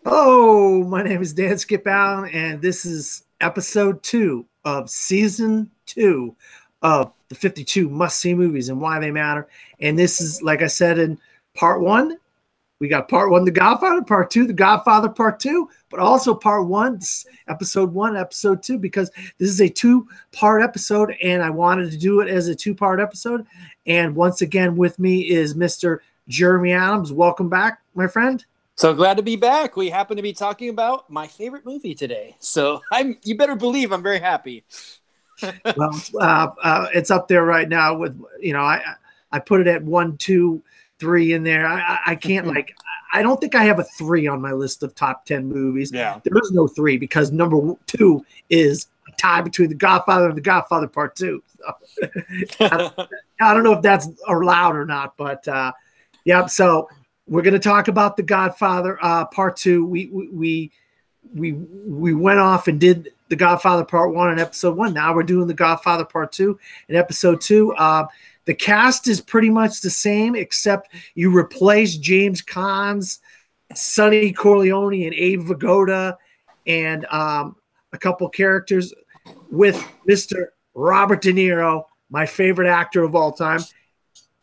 Hello, my name is Dan Skip Allen, and this is episode 2 of season 2 of the 52 must-see movies and why they matter. And this is, like I said in part 1, we got part 1, The Godfather, part 2, The Godfather, part 2, but also part 1, episode 1, episode 2, because this is a 2-part episode, and I wanted to do it as a 2-part episode. And once again, with me is Mr. Jeremy Adams. Welcome back, my friend. So glad to be back. We happen to be talking about my favorite movie today. So you better believe I'm very happy. Well, it's up there right now with, I put it at 1, 2, 3 in there. I can't I don't think I have a 3 on my list of top 10 movies. Yeah. There is no 3 because number 2 is a tie between The Godfather and The Godfather Part 2. So, I don't know if that's allowed or not, but yeah. So we're going to talk about The Godfather Part 2. We went off and did The Godfather Part 1 in episode 1. Now we're doing The Godfather Part 2 in episode 2. The cast is pretty much the same, except you replace James Caan's Sonny Corleone and Abe Vigoda and a couple characters with Mr. Robert De Niro, my favorite actor of all time.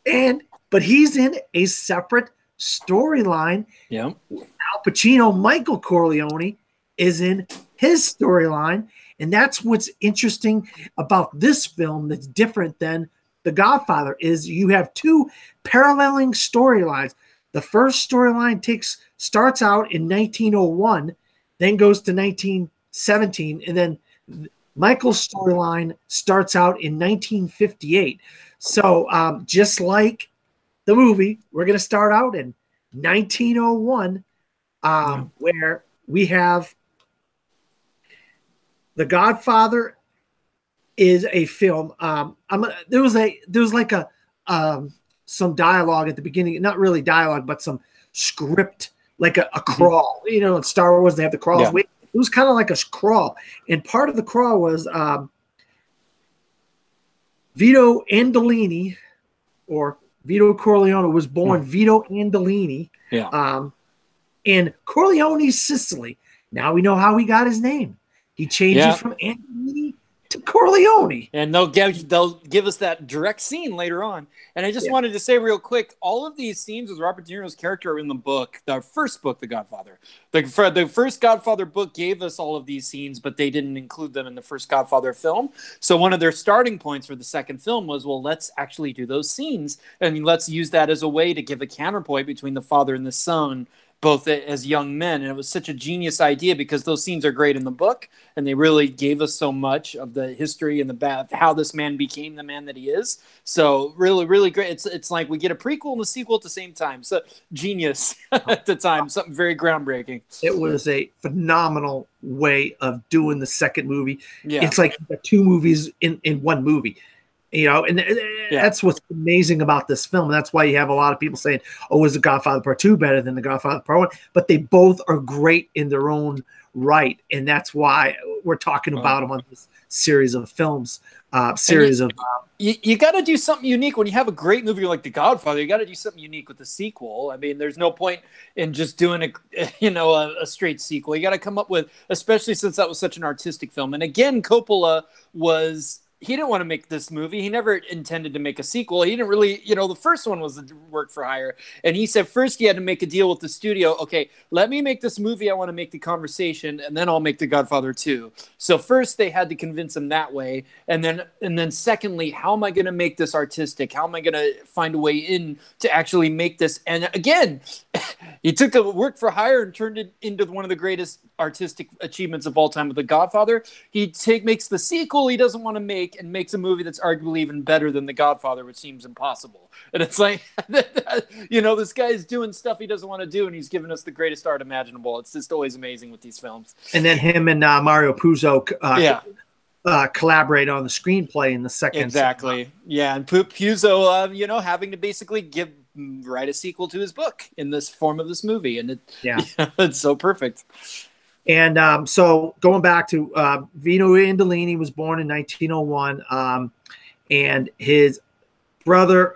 But he's in a separate storyline. Yeah. Al Pacino, Michael Corleone, is in his storyline. And that's what's interesting about this film that's different than The Godfather is you have 2 paralleling storylines. The first storyline starts out in 1901, then goes to 1917, and then Michael's storyline starts out in 1958. So just like the movie, we're going to start out in 1901, where we have The Godfather is a film. There was some dialogue at the beginning, not really dialogue, but some script, like a crawl. You know, in Star Wars they have the crawls. Yeah. It was kind of like a crawl, and part of the crawl was Vito Andolini, or Vito Corleone was born Vito Andolini. Yeah. In Corleone, Sicily. Now we know how he got his name. He changes from Andolini to Corleone. And they'll give us that direct scene later on. And I just wanted to say real quick, all of these scenes with Robert De Niro's character are in the book, the first book, The Godfather. The first Godfather book gave us all of these scenes, but they didn't include them in the first Godfather film. So one of their starting points for the second film was, well, let's actually do those scenes. And let's use that as a way to give a counterpoint between the father and the son, both as young men. And it was such a genius idea because those scenes are great in the book, and they really gave us so much of the history and how this man became the man that he is. So really, really great. It's like we get a prequel and a sequel at the same time. So genius at the time, something very groundbreaking. It was a phenomenal way of doing the second movie. Yeah. It's like 2 movies in one movie. You know, and that's what's amazing about this film. And that's why you have a lot of people saying, oh, is The Godfather Part 2 better than The Godfather Part 1? But they both are great in their own right. And that's why we're talking about them on this series of films. You got to do something unique when you have a great movie like The Godfather. You got to do something unique with the sequel. I mean, there's no point in just doing a straight sequel. You got to come up with, especially since that was such an artistic film. And again, Coppola he didn't want to make this movie. He never intended to make a sequel. He didn't really, the first one was work for hire. And he said first he had to make a deal with the studio. Okay, let me make this movie. I want to make The Conversation, and then I'll make The Godfather 2. So first they had to convince him that way. And then secondly, how am I going to make this artistic? How am I going to find a way in to actually make this? And again, he took the work for hire and turned it into one of the greatest artistic achievements of all time with The Godfather. He makes the sequel he doesn't want to make and makes a movie that's arguably even better than The Godfather, which seems impossible. And it's like, this guy is doing stuff he doesn't want to do, and he's giving us the greatest art imaginable. It's just always amazing with these films. And then him and Mario Puzo collaborate on the screenplay in the second. Exactly. Yeah, and Puzo, having to basically write a sequel to his book in this form of this movie, and it's so perfect. And so going back to Vito Andolini was born in 1901, and his brother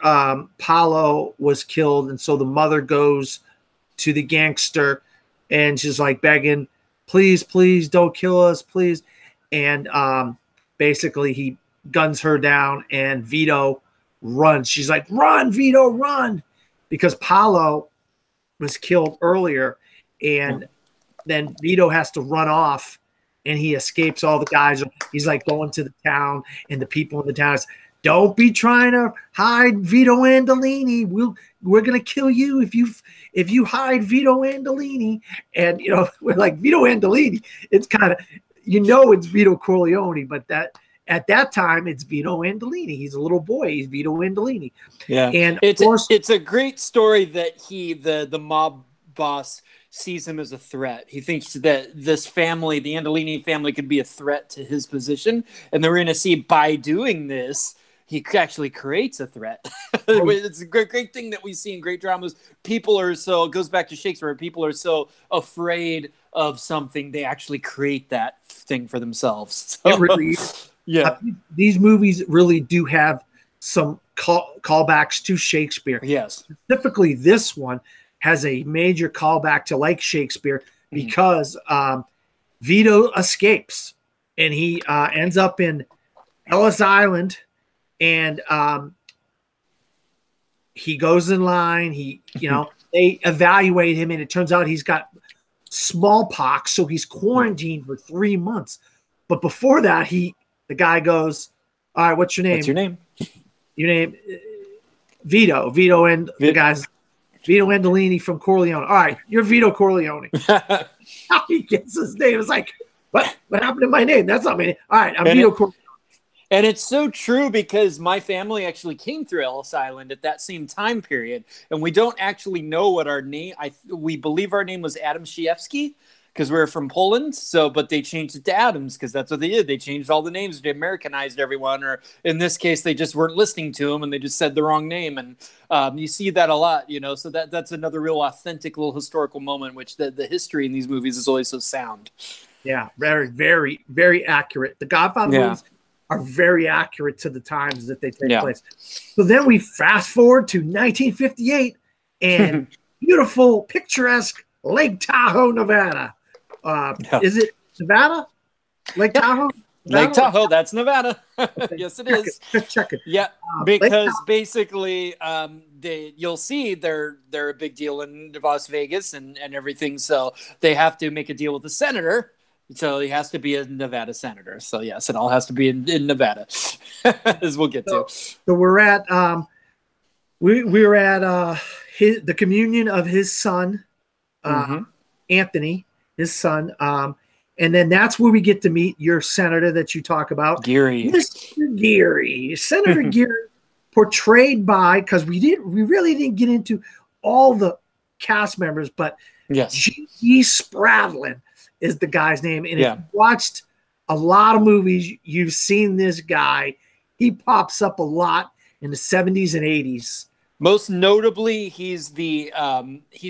Paolo was killed, and so the mother goes to the gangster and she's like begging, please, please don't kill us, please. And basically he guns her down, and Vito runs. She's like, run, Vito, run, because Paolo was killed earlier, and then Vito has to run off, and he escapes all the guys. He's like going to the town, and the people in the town is, don't be trying to hide Vito Andolini. We're gonna kill you if you hide Vito Andolini. And we're like, Vito Andolini. It's kind of, it's Vito Corleone, but at that time it's Vito Andolini. He's a little boy. He's Vito Andolini. Yeah, and it's a great story that the mob boss sees him as a threat. He thinks that this family, the Andolini family, could be a threat to his position, and then we're going to see by doing this, he actually creates a threat. It's a great thing that we see in great dramas. People are it goes back to Shakespeare. People are so afraid of something, they actually create that thing for themselves. So, it really, yeah. These movies really do have some callbacks to Shakespeare. Yes. Specifically, this one has a major callback to like Shakespeare because Vito escapes, and he ends up in Ellis Island, and he goes in line. They evaluate him, and it turns out he's got smallpox, so he's quarantined for 3 months. But before that, the guy goes, all right, what's your name? What's your name? Your name, Vito. Vito, and the guy's Vito Andolini from Corleone. All right, you're Vito Corleone. How he gets his name? It's like, what happened to my name? That's not my name. All right, I'm Vito Corleone. And it's so true because my family actually came through Ellis Island at that same time period, and we don't actually know what our name. We believe our name was Adam Shiewski because we're from Poland. But they changed it to Adams because that's what they did. They changed all the names. They Americanized everyone, or in this case, they just weren't listening to them and they just said the wrong name. And you see that a lot, So that's another real authentic little historical moment, which the history in these movies is always so sound. Yeah, very, very, very accurate. The Godfather movies are very accurate to the times that they take place. So then we fast forward to 1958 and beautiful, picturesque Lake Tahoe, Nevada. Is it Nevada? Lake Tahoe? Nevada? Lake Tahoe, that's Nevada. Yes, it is. Check it. Yeah, because basically you'll see they're a big deal in Las Vegas and everything. So they have to make a deal with the senator. So he has to be a Nevada senator. So yes, it all has to be in Nevada, as we'll get to. So we're at we're at the communion of his son, Anthony, his son, and then that's where we get to meet your senator that you talk about, Geary. Mr. Geary, Senator Geary, portrayed by, because we really didn't get into all the cast members, but G.E. Spradlin is the guy's name. And if you've watched a lot of movies, you've seen this guy. He pops up a lot in the 70s and 80s. Most notably, he's the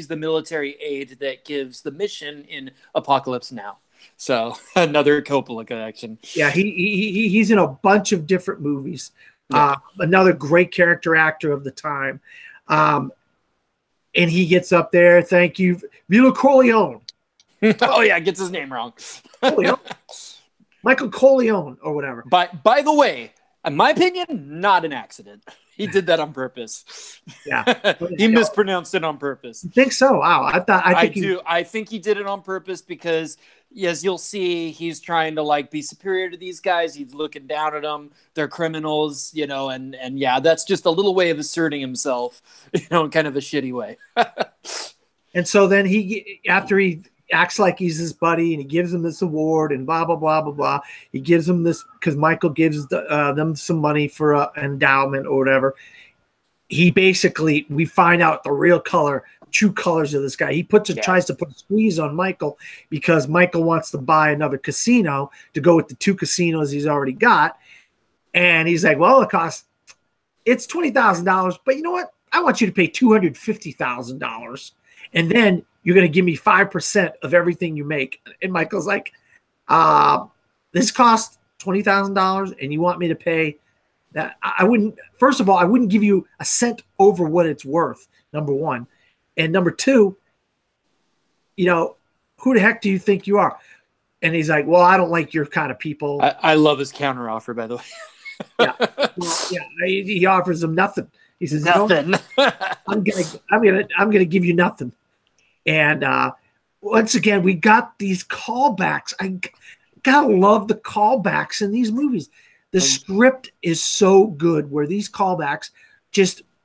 military aide that gives the mission in Apocalypse Now. So another Coppola connection. Yeah, he's in a bunch of different movies. Another great character actor of the time. And he gets up there. Thank you, Vito Corleone. Oh yeah, gets his name wrong. Michael Corleone or whatever. By the way, in my opinion, not an accident. He did that on purpose. Yeah, he mispronounced it on purpose. You think so? Wow, I think he did it on purpose because, as you'll see, he's trying to be superior to these guys. He's looking down at them. They're criminals, and that's just a little way of asserting himself, in kind of a shitty way. And so then after he acts like he's his buddy and he gives him this award and blah, blah, blah, blah, blah. He gives him this because Michael gives them some money for an endowment or whatever. We find out the real true colors of this guy. He tries to put a squeeze on Michael because Michael wants to buy another casino to go with the 2 casinos he's already got. And he's like, well, it's $20,000, but you know what? I want you to pay $250,000. And then you're going to give me 5% of everything you make. And Michael's like, this costs $20,000 and you want me to pay that? I wouldn't, first of all, I wouldn't give you a cent over what it's worth, number one. And number two, who the heck do you think you are? And he's like, well, I don't like your kind of people. I love his counteroffer, by the way. Yeah. Well, yeah. He offers him nothing. He says, nothing. I'm gonna give you nothing. And once again, we got these callbacks. I gotta love the callbacks in these movies. The script is so good where these callbacks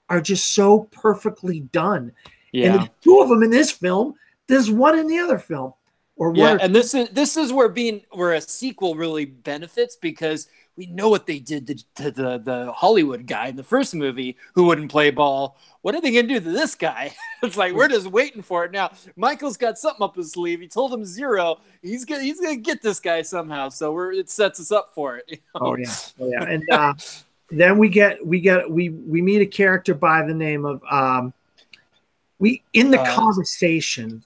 are just so perfectly done. Yeah. And there's two of them in this film. There's one in the other film. And this is where a sequel really benefits, because we know what they did to the Hollywood guy in the first movie who wouldn't play ball. What are they going to do to this guy? It's like, we're just waiting for it now. Michael's got something up his sleeve. He told him 0. He's gonna get this guy somehow. So it sets us up for it. You know? Oh yeah. And then we meet a character by the name of conversation.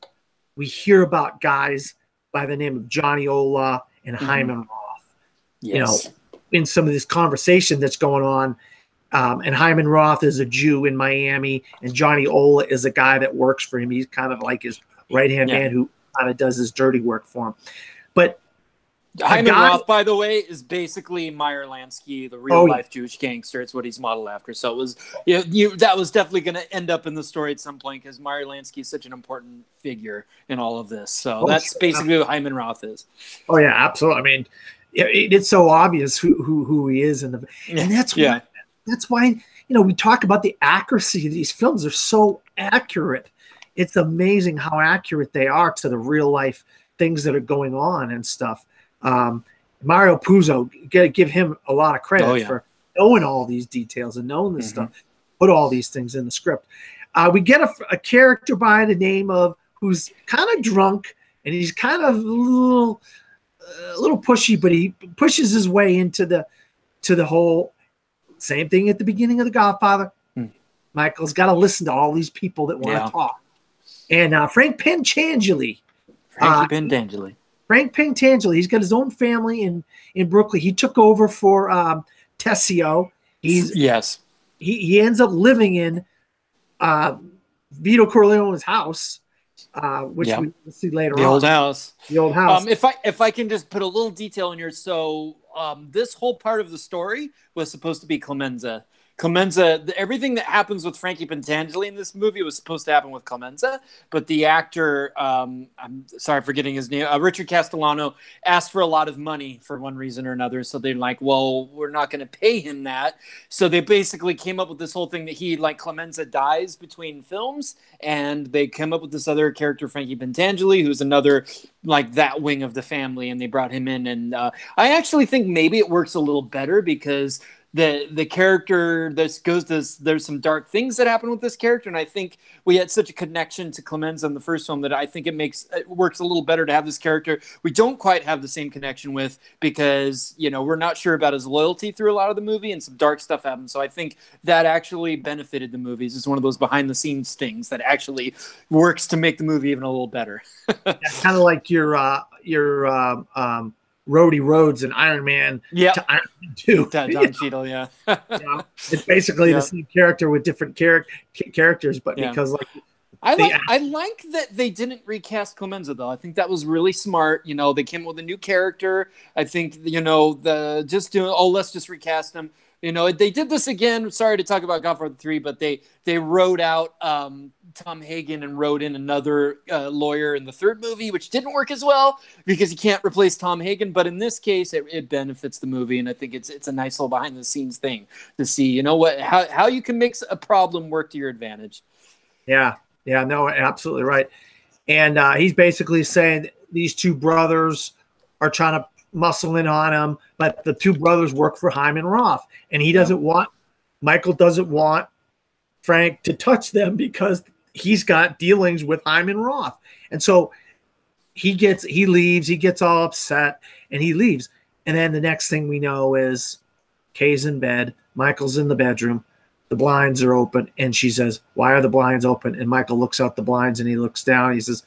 We hear about guys by the name of Johnny Ola and Hyman Roth. Yes. You know, in some of this conversation that's going on, and Hyman Roth is a Jew in Miami, and Johnny Ola is a guy that works for him. He's kind of like his right-hand man who kind of does his dirty work for him. But Hyman Roth, by the way, is basically Meyer Lansky, the real-life Jewish gangster. It's what he's modeled after. So it was, that was definitely going to end up in the story at some point, because Meyer Lansky is such an important figure in all of this. So that's basically who Hyman Roth is. Oh yeah, absolutely. I mean, it's so obvious who he is, and that's why we talk about the accuracy of these films. They're so accurate. It's amazing how accurate they are to the real-life things that are going on and stuff. Mario Puzo, give him a lot of credit for knowing all these details and knowing this stuff, put all these things in the script. We get a character by the name of, who's kind of drunk, and he's kind of a little pushy, but he pushes his way into the whole same thing at the beginning of The Godfather. Michael's got to listen to all these people that want to talk. And Frank Pentangeli. Frank Pentangeli, he's got his own family in Brooklyn. He took over for Tessio. He ends up living in Vito Corleone's house, which we'll see later on. The old house. If I can just put a little detail in here. So this whole part of the story was supposed to be Clemenza. Everything that happens with Frankie Pentangeli in this movie was supposed to happen with Clemenza, but the actor, I'm sorry for getting his name, Richard Castellano, asked for a lot of money for one reason or another. So they're like, well, we're not going to pay him that. So they basically came up with this whole thing that Clemenza dies between films, and they came up with this other character, Frankie Pentangeli, who's another like that wing of the family, and they brought him in. And I actually think maybe it works a little better, because the character there's some dark things that happen with this character, and I think we had such a connection to Clemenza in the first film that I think it works a little better to have this character we don't quite have the same connection with, because we're not sure about his loyalty through a lot of the movie, and some dark stuff happens. So I think that actually benefited the movies. It's one of those behind the scenes things that actually works to make the movie even a little better. Kind of like your Rhodey Rhodes and Iron Man to Iron Man 2. Don Cheadle, it's basically the same character with different characters, but because I like that they didn't recast Clemenza, though. I think that was really smart. They came with a new character. I think let's just recast him. They did this again. Sorry to talk about Godfather 3, but they wrote out Tom Hagen and wrote in another lawyer in the third movie, which didn't work as well because you can't replace Tom Hagen. But in this case, it benefits the movie, and I think it's a nice little behind the scenes thing to see. How you can make a problem work to your advantage. Yeah, no, absolutely right. And he's basically saying these two brothers are trying to muscle in on him, but the two brothers work for Hyman Roth, and Michael doesn't want Frank to touch them because he's got dealings with Hyman Roth. And so he leaves, he gets all upset, and he leaves. And then the next thing we know is Kay's in bed, Michael's in the bedroom, the blinds are open, and she says, "Why are the blinds open?" And Michael looks out the blinds, and he looks down, and he says,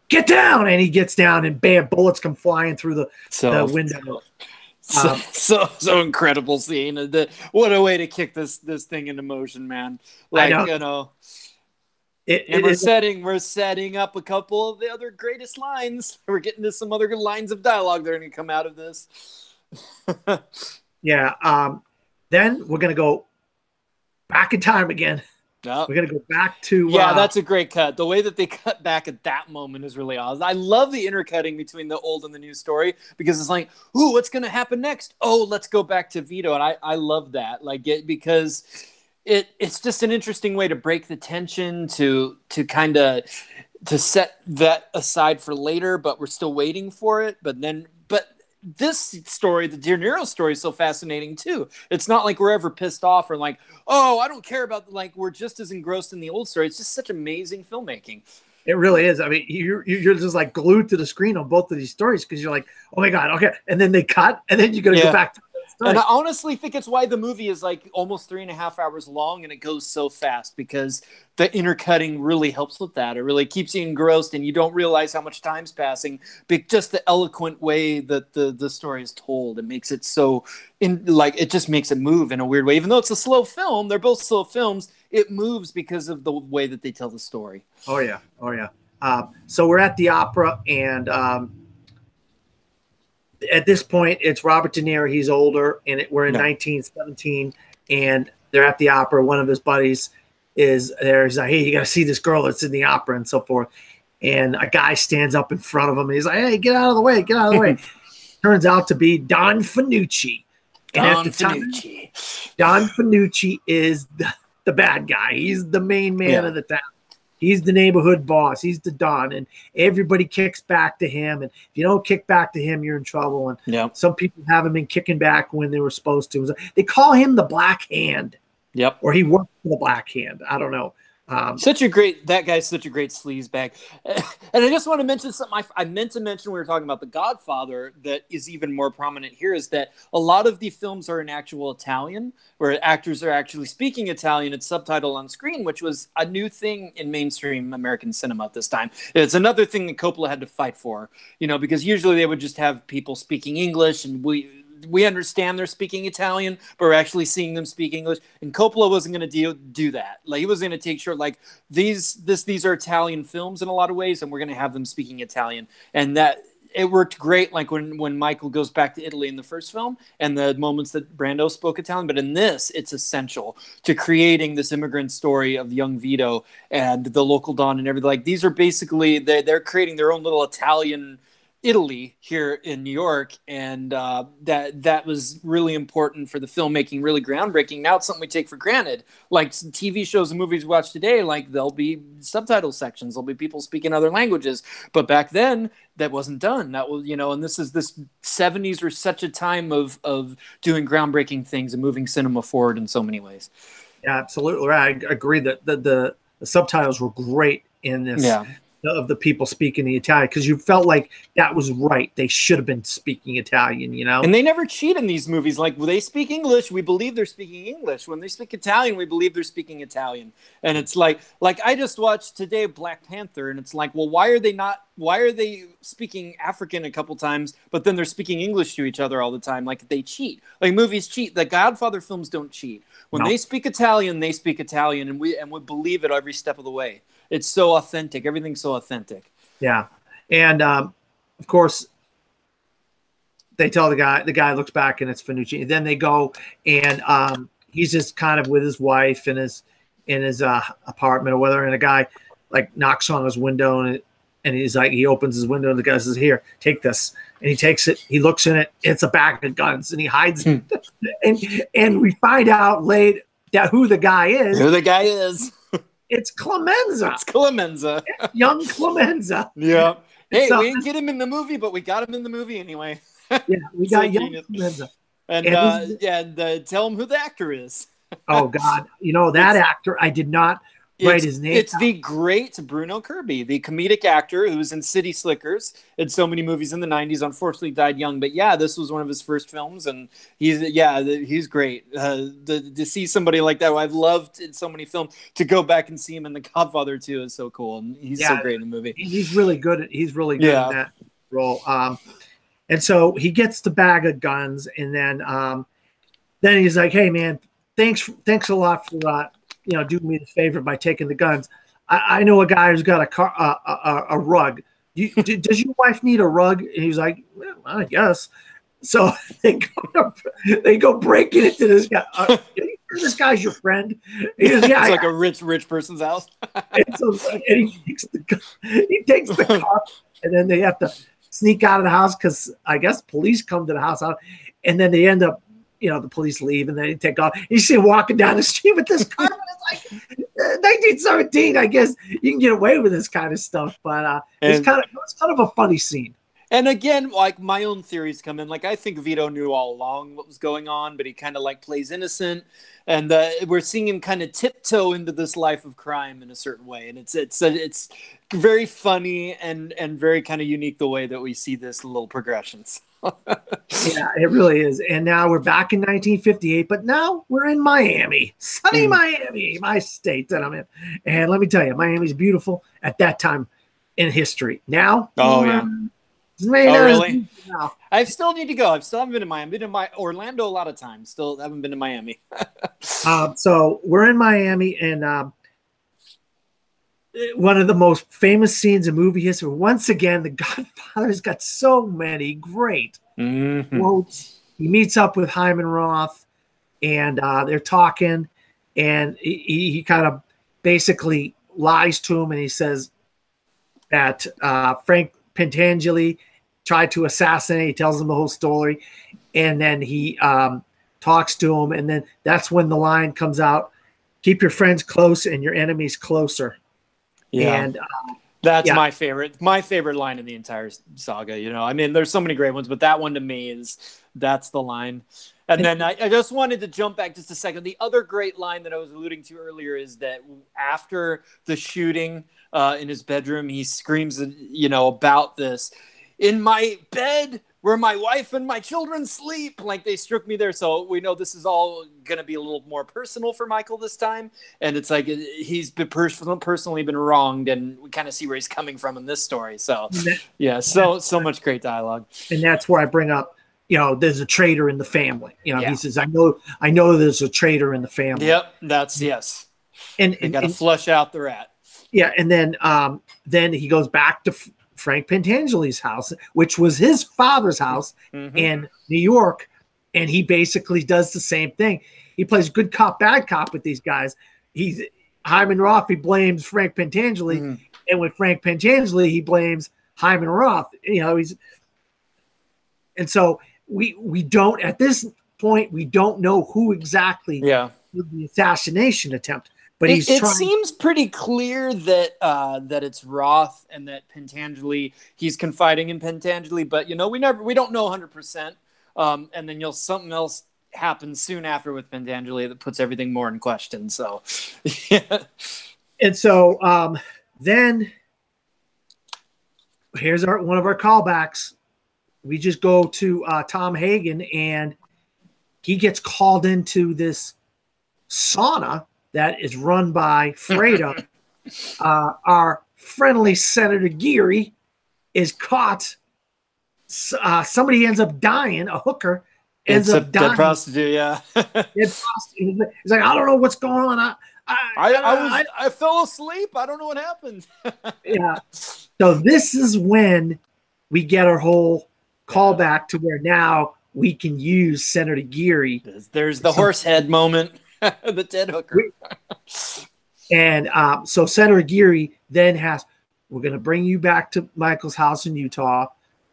"Get down!" And he gets down, and bam, bullets come flying through the window. So incredible scene. What a way to kick this thing into motion, man. we're setting up a couple of the other greatest lines. We're getting to some other good lines of dialogue that are going to come out of this. Yeah. Then we're going to go back in time again. Yep. We're going to go back to... Yeah, that's a great cut. The way that they cut back at that moment is really awesome. I love the intercutting between the old and the new story because it's like, ooh, what's going to happen next? Oh, let's go back to Vito. And I love that. Like because it's just an interesting way to break the tension, to kind of to set that aside for later, but we're still waiting for it. But this story, the Deniro story, is so fascinating too. It's not like we're ever pissed off or like, oh, I don't care about, like, we're just as engrossed in the old story. It's just such amazing filmmaking. It really is. I mean, you're just like glued to the screen on both of these stories because you're like, oh my God, okay. And then they cut, and then you got to go back to the story. And I honestly think it's why the movie is like almost 3.5 hours long and it goes so fast, because the intercutting really helps with that. It really keeps you engrossed and you don't realize how much time's passing. But just the eloquent way that the story is told, it makes it so it just makes it move in a weird way. Even though it's a slow film, they're both slow films. It moves because of the way that they tell the story. Oh yeah. So we're at the opera, and at this point, it's Robert De Niro. He's older, and we're in 1917, and they're at the opera. One of his buddies is there. He's like, hey, you got to see this girl that's in the opera and so forth. And a guy stands up in front of him, and he's like, hey, get out of the way, get out of the way. Turns out to be Don Fanucci. And at the time, Don Fanucci is the bad guy. He's the main man of the town. He's the neighborhood boss. He's the Don, and everybody kicks back to him. And if you don't kick back to him, you're in trouble. And some people haven't been kicking back when they were supposed to. They call him the Black Hand. Yep. Or he worked for the Black Hand. I don't know. That guy's such a great sleazebag. And I just want to mention something I meant to mention when we were talking about The Godfather that is even more prominent here, is that a lot of the films are in actual Italian, where actors are actually speaking Italian. It's subtitled on screen, which was a new thing in mainstream American cinema at this time. It's another thing that Coppola had to fight for, because usually they would just have people speaking English, and we understand they're speaking Italian, but we're actually seeing them speak English. And Coppola wasn't going to do that. Like, he was going to take sure, like, these are Italian films in a lot of ways, and we're going to have them speaking Italian. And that it worked great. Like when Michael goes back to Italy in the first film, and the moments that Brando spoke Italian. But in this, it's essential to creating this immigrant story of young Vito and the local Don and everything. Like, these are basically they're creating their own little Italian Italy here in New York, and that was really important for the filmmaking, really groundbreaking. Now it's something we take for granted, like TV shows and movies we watch today. Like, there'll be subtitle sections, there'll be people speaking other languages, but back then that wasn't done. That was, and this 70s were such a time of doing groundbreaking things and moving cinema forward in so many ways. Yeah, absolutely right. I agree that the subtitles were great in this. Yeah. Of the people speaking the Italian, because you felt like that was right. They should have been speaking Italian, And they never cheat in these movies. Like, when they speak English, we believe they're speaking English. When they speak Italian, we believe they're speaking Italian. And it's like I just watched today Black Panther, and it's like, well, why are they speaking African a couple times, but then they're speaking English to each other all the time? Like, they cheat. Like, movies cheat. The Godfather films don't cheat. When they speak Italian, they speak Italian, and we believe it every step of the way. It's so authentic. Everything's so authentic. Yeah. And of course, they tell the guy looks back, and it's Fanucci. And then they go, and he's just kind of with his wife in his apartment or whatever. And a guy like knocks on his window, and he's like, he opens his window, and the guy says, here, take this. And he takes it, he looks in it, it's a bag of guns, and he hides it. And we find out late that who the guy is. It's Clemenza. Young Clemenza. Yeah. Hey, we didn't get him in the movie, but we got him in the movie anyway. Yeah, we got young Clemenza. And tell him who the actor is. Oh, God. That actor, I did not write his name. It's the great Bruno Kirby, the comedic actor who was in City Slickers and so many movies in the 90s. Unfortunately, died young. But yeah, this was one of his first films, and he's great. To see somebody like that, who I've loved in so many films, to go back and see him in The Godfather too is so cool, and he's so great in the movie. He's really good. He's really good in that role. And so he gets the bag of guns, and then he's like, "Hey, man, thanks a lot for doing me the favor by taking the guns. I know a guy who's got a rug. Does your wife need a rug? And he's like, well, I guess. So they go breaking into this guy. This guy's your friend. He goes, yeah, it's like a rich person's house. and he takes the car, and then they have to sneak out of the house because I guess police come to the house, and then they end up, the police leave, and then they take off. You see him walking down the street with this car. It's like 1917. I guess you can get away with this kind of stuff, but it's kind of a funny scene. And again, like my own theories come in. Like I think Vito knew all along what was going on, but he kind of like plays innocent, and we're seeing him kind of tiptoe into this life of crime in a certain way, and it's very funny and very kind of unique the way that we see this little progressions. Yeah, it really is. And now we're back in 1958, but now we're in Miami, sunny Miami, my state that I'm in. And let me tell you, Miami's beautiful at that time in history. Now, yeah. Really? I still need to go. I still haven't been to Miami. I've been to Orlando a lot of times. Still haven't been to Miami. So we're in Miami, and one of the most famous scenes in movie history. Once again, The Godfather's got so many great quotes. He meets up with Hyman Roth, and they're talking, and he kind of basically lies to him, and he says that Frank Pentangeli tried to assassinate. He tells him the whole story, and then he talks to him, and then that's when the line comes out: "Keep your friends close and your enemies closer." Yeah, and that's my favorite line in the entire saga. I mean, there's so many great ones, but that one to me that's the line. And then I just wanted to jump back just a second. The other great line that I was alluding to earlier is that after the shooting in his bedroom, he screams, about this. In my bed where my wife and my children sleep, like they struck me there. So we know this is all going to be a little more personal for Michael this time. And it's like he's been personally been wronged, and we kind of see where he's coming from in this story. So yeah, so much great dialogue. And that's where I bring up, there's a traitor in the family. He says, I know there's a traitor in the family. Yep, yes. And they got to flush out the rat. Yeah, and then he goes back to Frank Pentangeli's house, which was his father's house in New York, and he basically does the same thing. He plays good cop, bad cop with these guys. He's Hyman Roth. He blames Frank Pentangeli, and with Frank Pentangeli, he blames Hyman Roth. And so we don't at this point we don't know who exactly did the assassination attempt. But it seems pretty clear that that it's Roth and that Pentangeli, he's confiding in Pentangeli, but we don't know 100%. And then something else happens soon after with Pentangeli that puts everything more in question. So yeah. And so then here's one of our callbacks. We just go to Tom Hagen, and he gets called into this sauna that is run by Fredo. Our friendly Senator Geary is caught. Somebody ends up dying. A hooker ends up dying. Dead prostitute, yeah. He's like, I don't know what's going on. I fell asleep. I don't know what happened. Yeah. So this is when we get our whole callback to where now we can use Senator Geary. There's the horse head moment. The dead hooker. And so Senator Geary then we're going to bring you back to Michael's house in Utah,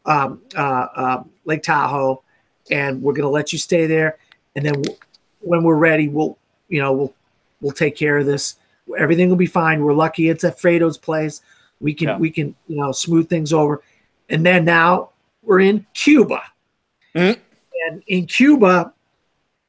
Lake Tahoe, and we're going to let you stay there. And then when we're ready, we'll take care of this. Everything will be fine. We're lucky it's at Fredo's place. We can smooth things over. And then now we're in Cuba. And in Cuba,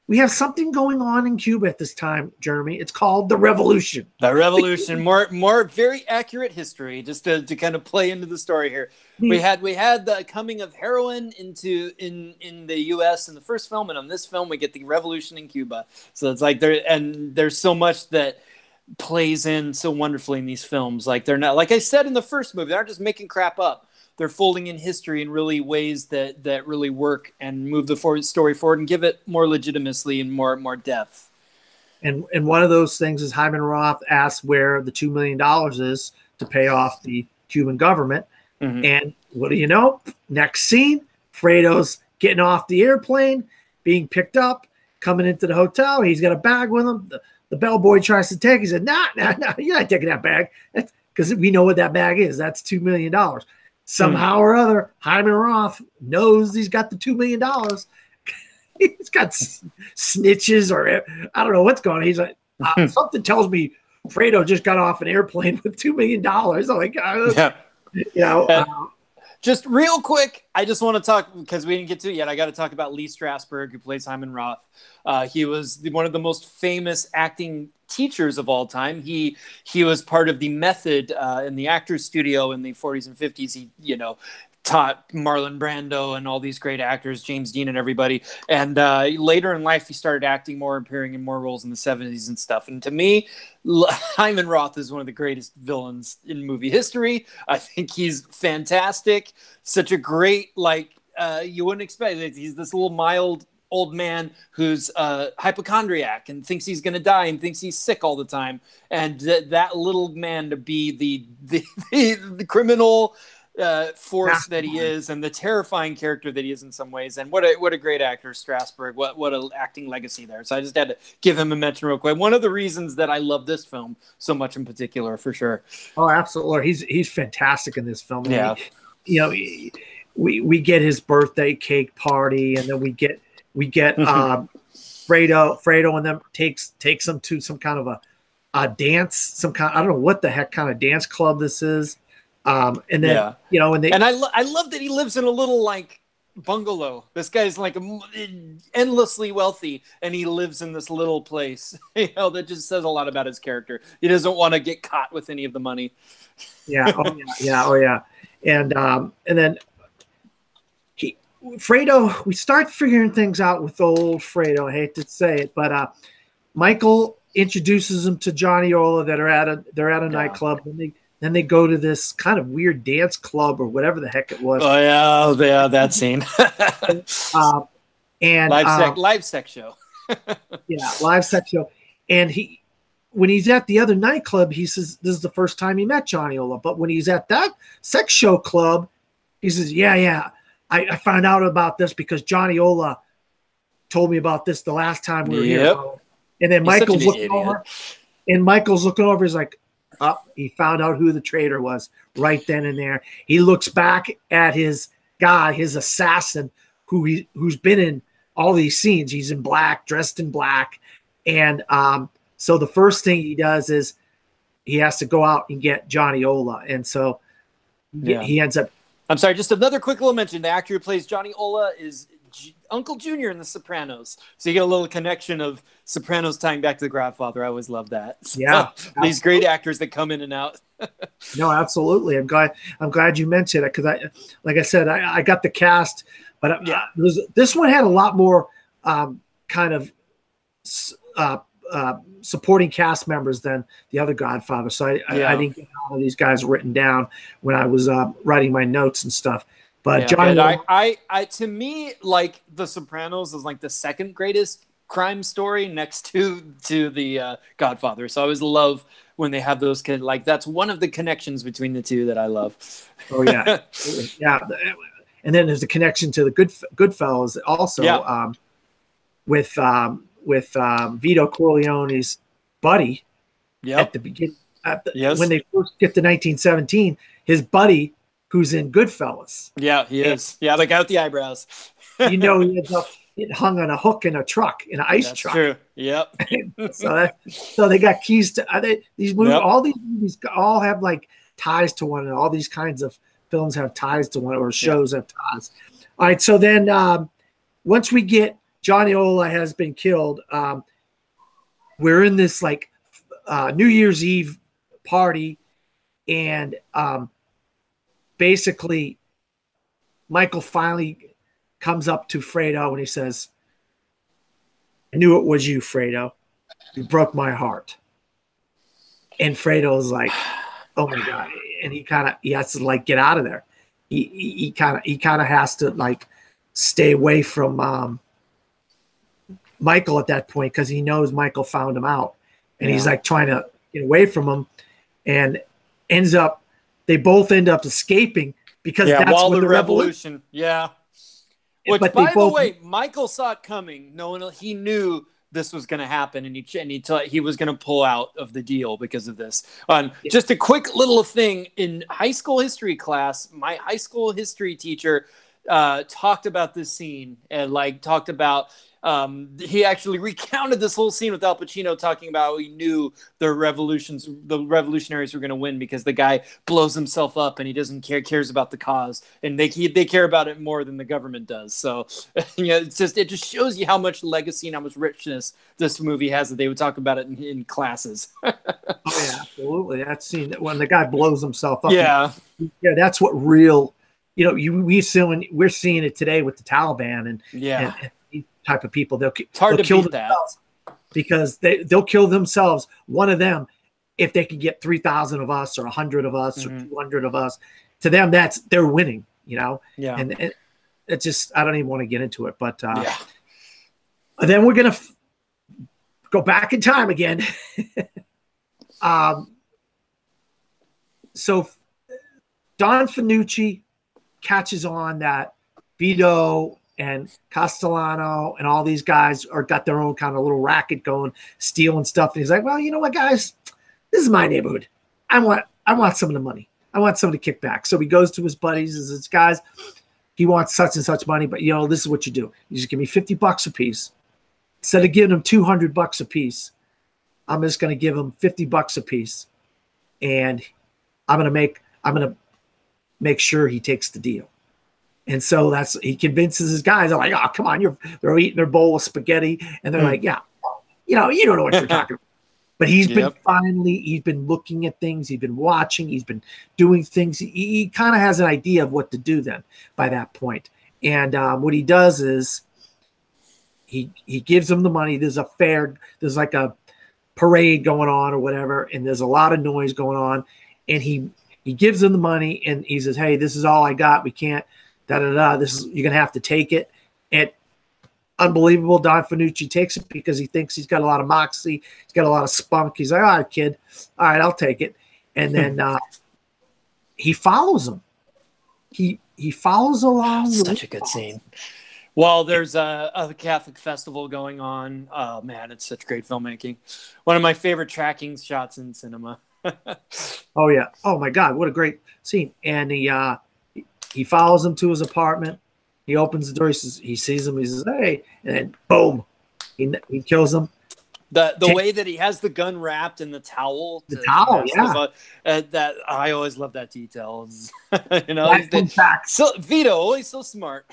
we have something going on in Cuba at this time, Jeremy. It's called the Revolution. The Revolution, more very accurate history, just to kind of play into the story here. We had the coming of heroin in the U.S. in the first film, and on this film we get the Revolution in Cuba. So it's like there's so much that plays in so wonderfully in these films. Like they're not, like I said in the first movie, they aren't just making crap up. They're folding in history in really ways that really work and move the story forward and give it more legitimacy and more depth. And one of those things is Hyman Roth asks where the $2 million is to pay off the Cuban government. Mhm. And what do you know? Next scene, Fredo's getting off the airplane, being picked up, coming into the hotel. He's got a bag with him. The bellboy tries to take it. He said, nah, you're not taking that bag. Because we know what that bag is. That's $2 million. Somehow or other, Hyman Roth knows he's got the $2 million. He's got snitches, or I don't know what's going on. He's like, something tells me Fredo just got off an airplane with $2 million. I'm like, just real quick, I just want to talk, because we didn't get to it yet. I got to talk about Lee Strasberg, who plays Hyman Roth. He was one of the most famous acting teachers of all time. He was part of the method in the Actors Studio in the 40s and 50s. He, taught Marlon Brando and all these great actors, James Dean and everybody. And later in life, he started acting more, appearing in more roles in the 70s and stuff. And to me, Hyman Roth is one of the greatest villains in movie history. I think he's fantastic. Such a great, you wouldn't expect it. He's this little mild old man who's hypochondriac and thinks he's going to die and thinks he's sick all the time. And that little man to be the criminal force that he is, and the terrifying character that he is in some ways. And what a great actor, Strasberg. What an acting legacy there. So I just had to give him a mention real quick. One of the reasons that I love this film so much in particular, for sure. Oh, absolutely. He's fantastic in this film. Yeah. We get his birthday cake party, and then we get Fredo and them takes them to some kind of a dance, I don't know what the heck kind of dance club this is. And then, and I love that he lives in a little bungalow. This guy's endlessly wealthy, and he lives in this little place, that just says a lot about his character. He doesn't want to get caught with any of the money. Yeah. Oh yeah. And then Fredo, we start figuring things out with old Fredo. I hate to say it, but Michael introduces him to Johnny Ola they're at a nightclub, and then they go to this kind of weird dance club or whatever the heck it was. Oh yeah, that scene. And live sex show. Yeah, live sex show. And when he's at the other nightclub, he says this is the first time he met Johnny Ola. But when he's at that sex show club, he says, yeah, I found out about this because Johnny Ola told me about this the last time we were here. And then Michael's looking over, he's like, he found out who the traitor was right then and there. He looks back at his guy, his assassin, who's been in all these scenes. He's in black, dressed in black. And so the first thing he does is he has to go out and get Johnny Ola. And so he ends up. I'm sorry, just another quick little mention. The actor who plays Johnny Ola is Uncle Junior in The Sopranos. So you get a little connection of Sopranos tying back to The Godfather. I always love that. Yeah. These great actors that come in and out. No, absolutely. I'm glad you mentioned it, because like I said, I got the cast, but this one had a lot more kind of supporting cast members than the other Godfather. So I didn't get all of these guys written down when I was writing my notes and stuff. But Johnny, I to me, The Sopranos is the second greatest crime story next to the Godfather. So I always love when they have those that's one of the connections between the two that I love. Oh yeah, yeah. And then there's the connection to the Goodfellas also, with Vito Corleone's buddy at the beginning. When they first get to 1917, his buddy, who's in Goodfellas. Yeah, he is. Yeah, the guy with the eyebrows. He ends up hung on a hook in a truck, in an ice truck. True. Yep. so they got keys to these movies. Yep. All these movies all have ties to one another. All these kinds of films have ties to one, or shows have ties. All right. So then once we get Johnny Ola has been killed, we're in this New Year's Eve party, and basically, Michael finally comes up to Fredo and he says, "I knew it was you, Fredo. You broke my heart." And Fredo's like, "Oh my God!" And he has to get out of there. He kind of has to stay away from Michael at that point because he knows Michael found him out, and he's Yeah. like trying to get away from him, and they both end up escaping because that's while when the the revolution. Yeah. Which, But by the way, Michael saw it coming. He knew this was going to happen, and he was going to pull out of the deal because of this. Just a quick little thing in high school history class, my high school history teacher talked about this scene and talked about. He actually recounted this whole scene with Al Pacino talking about how he knew the revolutionaries were going to win because the guy blows himself up and he doesn't cares about the cause, and they care about it more than the government does. So, it just shows you how much legacy and how much richness this movie has that they would talk about it in classes. Oh yeah, absolutely. That scene when the guy blows himself up. Yeah, that's what real. We're seeing it today with the Taliban and these type of people. They'll kill themselves because they'll kill themselves. One of them, if they can get 3,000 of us or 100 of us or 200 of us, to them they're winning. Yeah, and it's just I don't even want to get into it, but then we're gonna go back in time again. So Don Fanucci catches on that Vito and Castellano and all these guys got their own kind of little racket going, stealing stuff. And he's like, well, you know what, guys? This is my neighborhood. I want some of the money. I want some of the kickback. So he goes to his buddies and says, guys, he wants such and such money, but this is what you do. You just give me $50 a piece. Instead of giving them $200 a piece, I'm just going to give them $50 a piece. And I'm going to make sure he takes the deal. And so he convinces his guys. They're like, oh, come on. They're eating their bowl of spaghetti. And they're like, yeah, you don't know what you're talking about. But he's been looking at things. He's been watching. He's been doing things. He kind of has an idea of what to do then by that point. And what he does is he gives them the money. There's a fair, there's like a parade going on or whatever. And there's a lot of noise going on. And he gives them the money and he says, hey, this is all I got. We can't, you're going to have to take it. And unbelievable. Don Fanucci takes it because he thinks he's got a lot of moxie. He's got a lot of spunk. He's like, all right, kid. All right, I'll take it. And then he follows him. He follows along. Such a good scene. Well, there's a Catholic festival going on. Oh, man, it's such great filmmaking. One of my favorite tracking shots in cinema. Oh, yeah. Oh, my God. What a great scene. And he follows him to his apartment. He opens the door. He sees him. He says, hey. And then, boom, he kills him. The way that he has the gun wrapped in the towel. That I always love that detail. Vito, always so smart.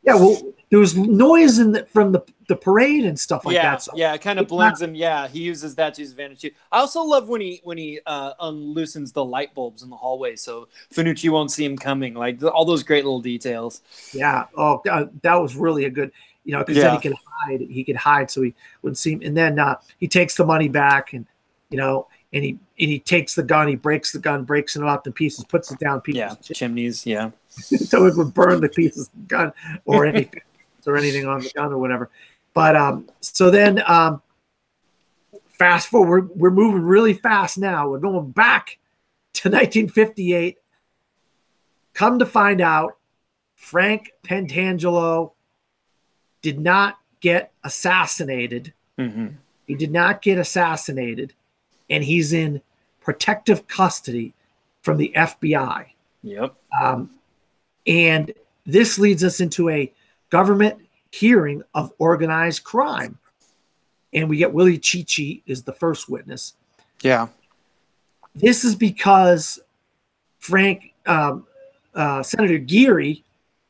Yeah, well, there was noise from the parade and stuff like that. So it kind of blends in. Yeah, he uses that to his advantage too. I also love when he unloosens the light bulbs in the hallway, so Fanucci won't see him coming. Like all those great little details. Yeah. Oh, that was really a good. Because then he could hide. He could hide, so he wouldn't see him. And then he takes the money back, and and he takes the gun. He breaks the gun, breaks it up in pieces, puts it down people's chimneys. Yeah. So it would burn the pieces of the gun or anything on the gun or whatever. But so then fast forward, we're moving really fast now. We're going back to 1958. Come to find out, Frank Pentangelo did not get assassinated. Mm-hmm. He did not get assassinated, and he's in protective custody from the FBI. Yep. And this leads us into a government hearing of organized crime. And we get Willie Chichi is the first witness. Yeah. This is because Senator Geary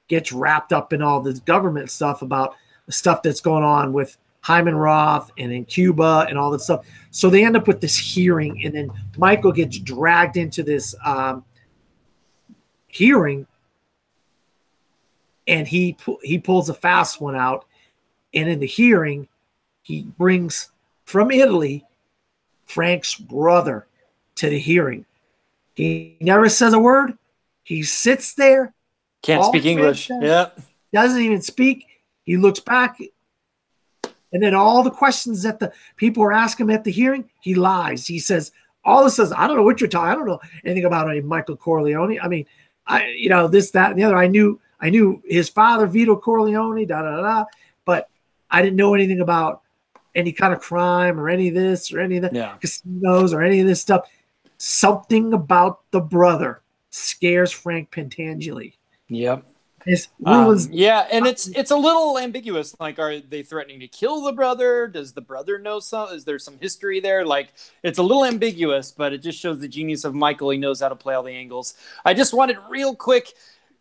gets wrapped up in all this government stuff about the stuff that's going on with Hyman Roth and in Cuba and all that stuff. So they end up with this hearing, and then Michael gets dragged into this hearing. And he pulls a fast one out, and in the hearing, he brings from Italy Frank's brother to the hearing. He never says a word. He sits there. Can't speak English. Yeah. Doesn't even speak. He looks back. And then all the questions that the people were asking him at the hearing, he lies. He says, all this says, I don't know what you're talking. I don't know anything about a Michael Corleone. I mean, this, that, and the other. I knew his father, Vito Corleone, but I didn't know anything about any kind of crime or any of this or any of the casinos or any of this stuff. Something about the brother scares Frank Pentangeli. Yep. And it's a little ambiguous. Like, are they threatening to kill the brother? Does the brother know some? Is there some history there? Like, it's a little ambiguous, but it just shows the genius of Michael. He knows how to play all the angles. I just wanted real quick,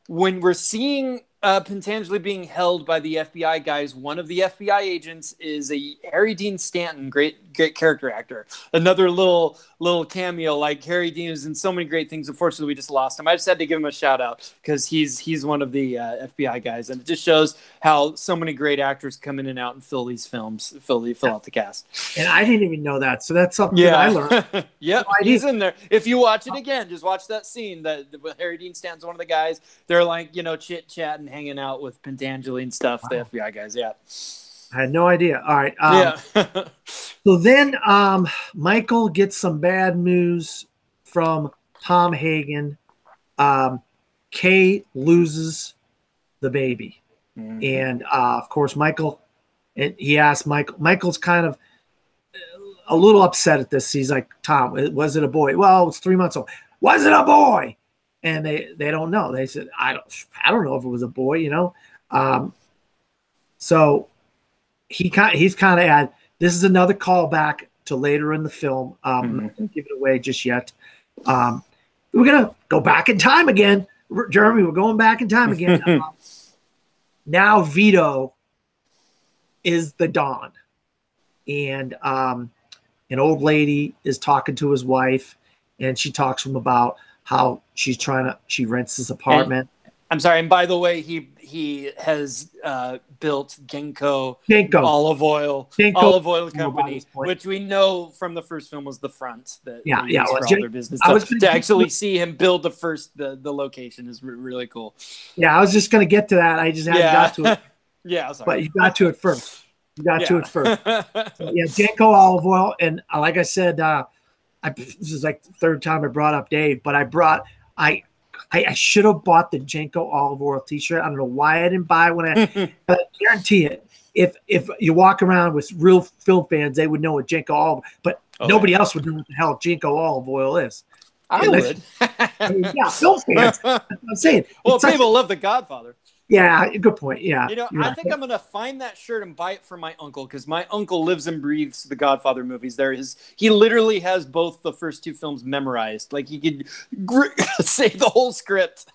when we're seeing Pentangeli being held by the FBI guys, one of the FBI agents is a Harry Dean Stanton, great character actor. Another little cameo. Like, Harry Dean is in so many great things. Unfortunately, we just lost him. I just had to give him a shout out because he's one of the FBI guys, and it just shows how so many great actors come in and out and fill these films, fill out the cast. And I didn't even know that, so that's something that I learned. Yep, he's in there. If you watch it again, just watch that scene that Harry Dean Stanton's one of the guys. They're like, chit chat and hanging out with Pentangeli and stuff. Wow. The FBI guys, yeah. I had no idea. All right. So then Michael gets some bad news from Tom Hagen. Kay loses the baby. Mm-hmm. And, of course, he asked Michael's kind of a little upset at this. He's like, Tom, was it a boy? Well, it's 3 months old. Was it a boy? And they don't know. They said, I don't know if it was a boy, So he's kind of at, this is another callback to later in the film. I'm not going to give it away just yet. We're going to go back in time again. Jeremy, we're going back in time again. Now Vito is the Don. And an old lady is talking to his wife, and she talks to him about how she rents this apartment. I'm sorry. And by the way, he has built Genko olive oil company, which we know from the first film was the front that for all their business. To actually see him build the location is really cool. Yeah, I was just going to get to that. I just hadn't got to it. Yeah, sorry. But you got to it first. So, Genko olive oil, and like I said, this is like the third time I brought up Dave, but I should have bought the Genko olive oil t-shirt. I don't know why I didn't buy one. But I guarantee it. If you walk around with real film fans, they would know what Genko olive, but nobody else would know what the hell Genko olive oil is. I would. Film fans. That's what I'm saying. Well, people love The Godfather. Yeah, good point. Yeah. I think I'm going to find that shirt and buy it for my uncle, because my uncle lives and breathes the Godfather movies. He literally has both the first two films memorized. Like, he could say the whole script.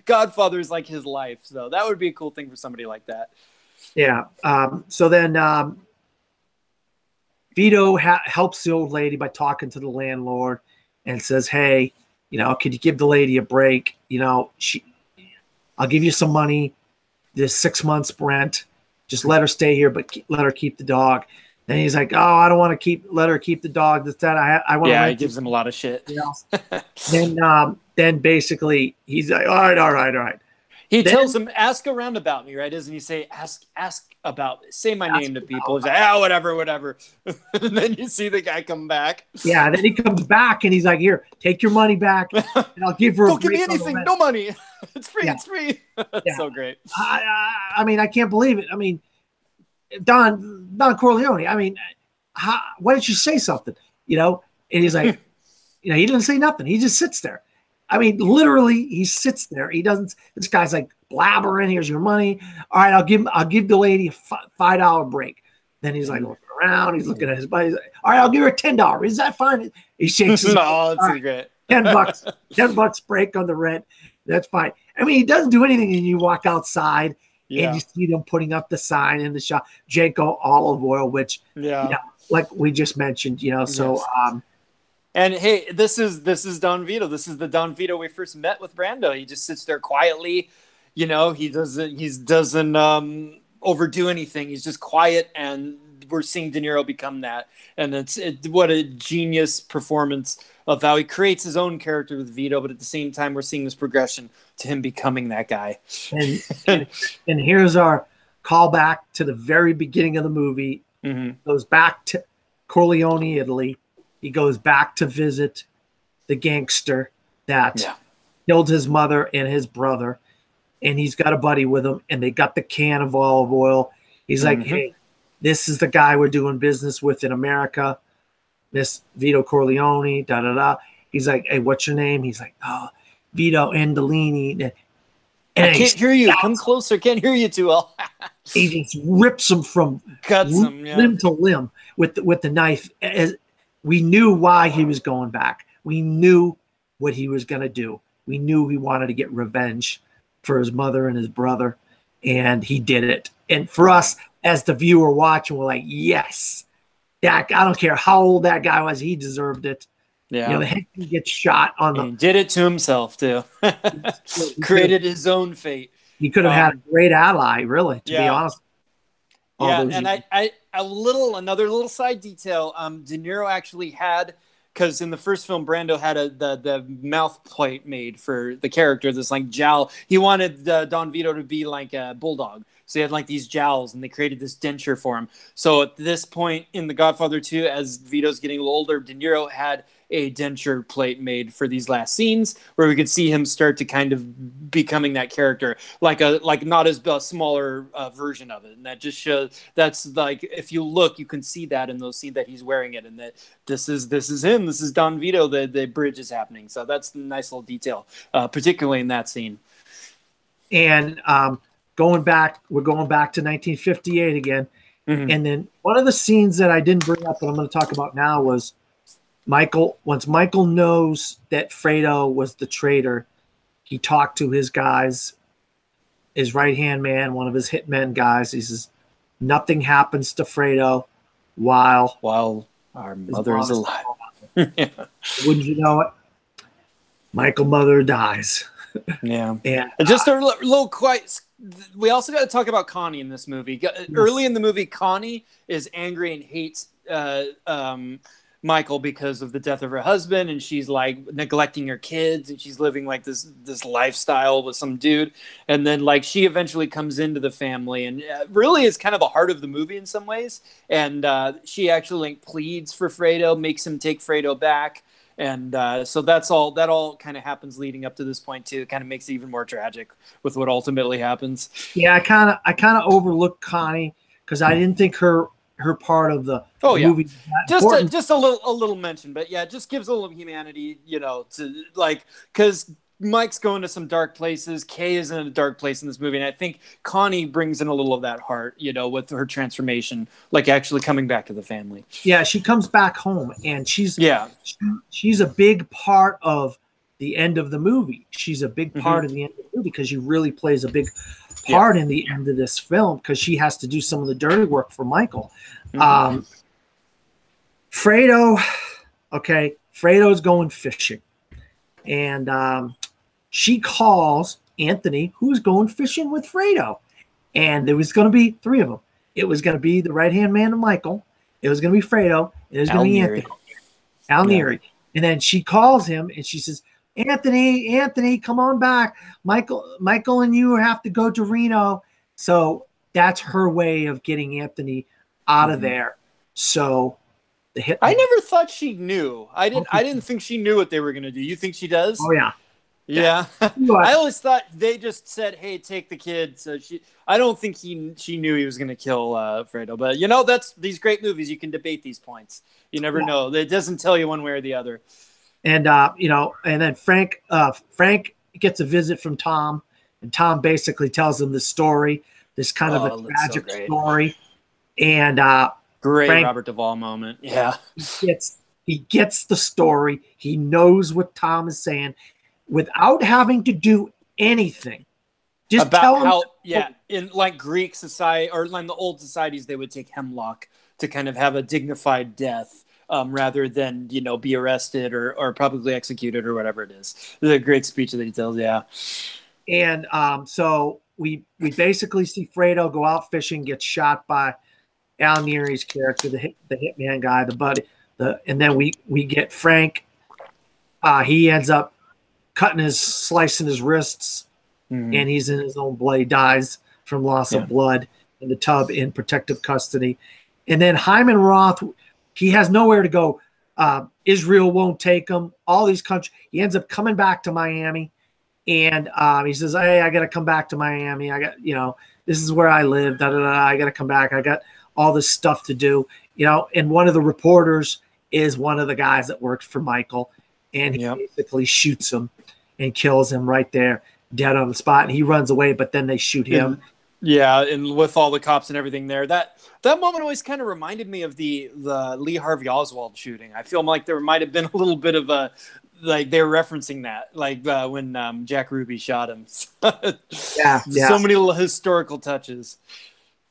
Godfather is like his life. So that would be a cool thing for somebody like that. Yeah. So then Vito helps the old lady by talking to the landlord and says, hey, could you give the lady a break? I'll give you some money, this 6 months rent. Just let her stay here, but let her keep the dog. Then he's like, oh, I don't want to let her keep the dog. That's that. I want to. Yeah, he gives him a lot of shit. Then basically he's like, all right. He tells him, ask around about me, right? Doesn't he say, say my name to people? He's like, whatever. And then you see the guy come back. Yeah, then he comes back and he's like, here, take your money back, and I'll give her. Don't give me anything, no money. It's free. It's free. It's so great. I mean, I can't believe it. I mean, Don Corleone. I mean, why didn't you say something? And he's like, he didn't say nothing. He just sits there. I mean, literally, he sits there. He doesn't. This guy's like blabbering. Here's your money. All right, I'll give the lady a $5 break. Then he's like looking around. He's looking at his buddy. He's like, all right, I'll give her $10. Is that fine? He shakes his no, that's great. $10 break on the rent. That's fine. I mean, he doesn't do anything, and you walk outside and you see them putting up the sign in the shop, Genko olive oil, which like we just mentioned, So. And hey, this is Don Vito. This is the Don Vito we first met with Brando. He just sits there quietly, he doesn't overdo anything. He's just quiet, and we're seeing Deniro become that. And what a genius performance of how he creates his own character with Vito, but at the same time, we're seeing this progression to him becoming that guy. And here's our call back to the very beginning of the movie. Goes back to Corleone, Italy. He goes back to visit the gangster that killed his mother and his brother. And he's got a buddy with him, and they got the can of olive oil. He's like, hey, this is the guy we're doing business with in America, Miss Vito Corleone, da-da-da. He's like, hey, what's your name? He's like, oh, Vito Andolini. And I can't hear you. Come closer. Can't hear you too well. He just rips him from limb to limb with the knife. As we knew why he was going back. We knew what he was going to do. We knew he wanted to get revenge for his mother and his brother, and he did it. And for us as the viewer watching, we're like, yes, that I don't care how old that guy was, he deserved it. Yeah, you know, the henchman gets shot on the. He did it to himself too. Created his own fate. He could have had a great ally, really, to be honest. Yeah, and another little side detail. De Niro actually had, because in the first film, Brando had the mouth plate made for the character. This like jowl. He wanted Don Vito to be like a bulldog, so he had like these jowls, and they created this denture for him. So at this point in The Godfather 2, as Vito's getting a little older, De Niro had a denture plate made for these last scenes where we could see him start to kind of becoming that character, like not as a smaller version of it. And that just shows, that's like, if you look, you can see that in those scenes that he's wearing it, and that this is him. This is Don Vito. The bridge is happening. So that's a nice little detail, particularly in that scene. And we're going back to 1958 again. And then one of the scenes that I didn't bring up that I'm going to talk about now was once Michael knows that Fredo was the traitor, he talked to his guys, his right-hand man, one of his hitmen guys. He says, nothing happens to Fredo while our mother is alive. Wouldn't you know it? Michael's mother dies. Yeah. And just a little quite. We also got to talk about Connie in this movie. Early in the movie, Connie is angry and hates Michael because of the death of her husband, and she's like neglecting her kids, and she's living like this lifestyle with some dude. And then like she eventually comes into the family, and really is kind of the heart of the movie in some ways. And she actually like pleads for Fredo, makes him take Fredo back. And so that all kind of happens leading up to this point too. It kind of makes it even more tragic with what ultimately happens. Yeah, I kind of overlooked Connie because I didn't think her part of the movie just a little mention, but yeah, it just gives a little humanity, you know, to like, because Mike's going to some dark places, Kay is in a dark place in this movie, and I think Connie brings in a little of that heart, you know, with her transformation, like actually coming back to the family. Yeah, she comes back home, and she's a big part of the end of the movie. She's a big part of the end of the movie because she really plays a big part in the end of this film because she has to do some of the dirty work for Michael. Fredo's going fishing, and she calls Anthony, who's going fishing with Fredo, and there was going to be three of them. It was going to be the right-hand man of Michael, it was going to be Fredo, and it was going to be Anthony, Al Neri. And then she calls him and she says, Anthony, come on back. Michael and you have to go to Reno. So that's her way of getting Anthony out of there. So the hit. I never thought she knew. I didn't think she knew what they were going to do. You think she does? Oh yeah. Yeah. I always thought they just said, "Hey, take the kid." So I don't think she knew he was going to kill Fredo. But you know, that's these great movies. You can debate these points. You never know. It doesn't tell you one way or the other. And and then Frank gets a visit from Tom, and Tom basically tells him the story, this kind of a tragic story. And great Frank, Robert Duvall moment. Yeah. He gets the story. He knows what Tom is saying without having to do anything. Just about tell him how in like Greek society or in the old societies they would take hemlock to kind of have a dignified death. Rather than, you know, be arrested or probably executed or whatever it is. It's a great speech that he tells, yeah. And so we basically see Fredo go out fishing, gets shot by Al Neri's character, the hitman guy, the buddy. And then we get Frank. He ends up slicing his wrists, and he's in his own blood. He dies from loss of blood. in the tub in protective custody. And then Hyman Roth, he has nowhere to go. Israel won't take him. All these countries. He ends up coming back to Miami, and he says, "Hey, I got to come back to Miami. I got, this is where I live. Da, da, da, I got to come back. I got all this stuff to do." And one of the reporters is one of the guys that works for Michael, and he basically shoots him and kills him right there, dead on the spot. And he runs away, but then they shoot him. Yeah, and with all the cops and everything there, that moment always kind of reminded me of the Lee Harvey Oswald shooting. I feel like there might have been a little bit of a, like they're referencing that, like when Jack Ruby shot him. So many little historical touches.